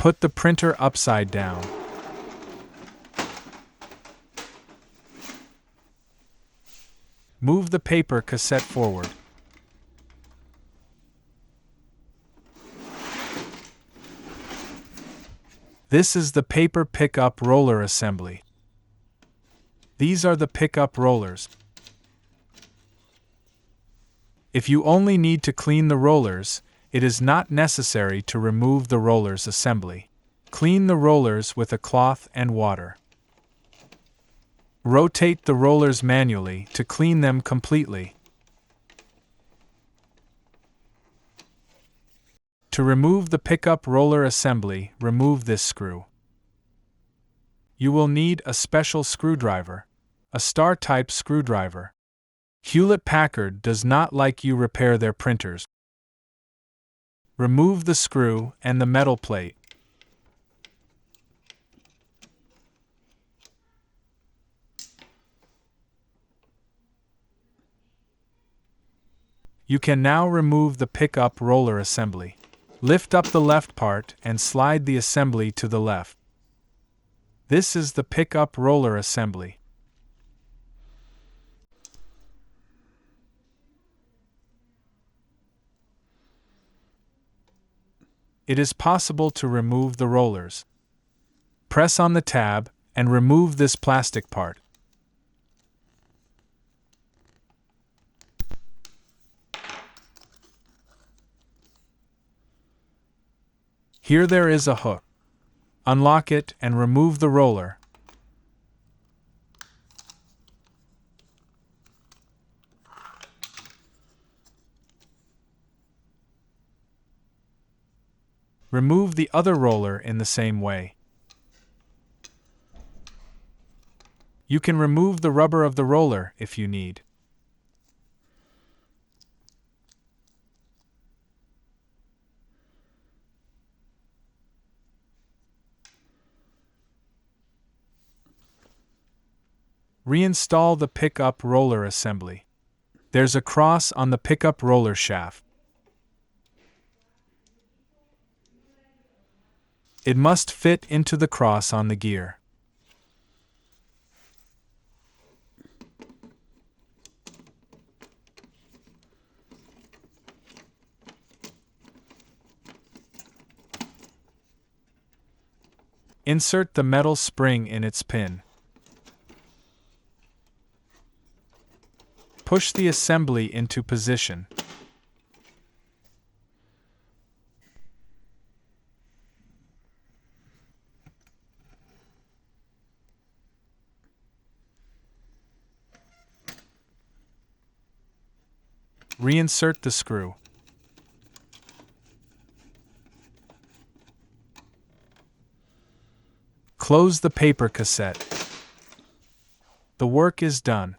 Put the printer upside down. Move the paper cassette forward. This is the paper pickup roller assembly. These are the pickup rollers. If you only need to clean the rollers, it is not necessary to remove the rollers assembly. Clean the rollers with a cloth and water. Rotate the rollers manually to clean them completely. To remove the pickup roller assembly, remove this screw. You will need a special screwdriver, a star-type screwdriver. Hewlett Packard does not like you repair their printers. Remove the screw and the metal plate. You can now remove the pickup roller assembly. Lift up the left part and slide the assembly to the left. This is the pickup roller assembly. It is possible to remove the rollers. Press on the tab and remove this plastic part. Here there is a hook. Unlock it and remove the roller. Remove the other roller in the same way. You can remove the rubber of the roller if you need. Reinstall the pickup roller assembly. There's a cross on the pickup roller shaft. It must fit into the cross on the gear. Insert the metal spring in its pin. Push the assembly into position. Reinsert the screw. Close the paper cassette. The work is done.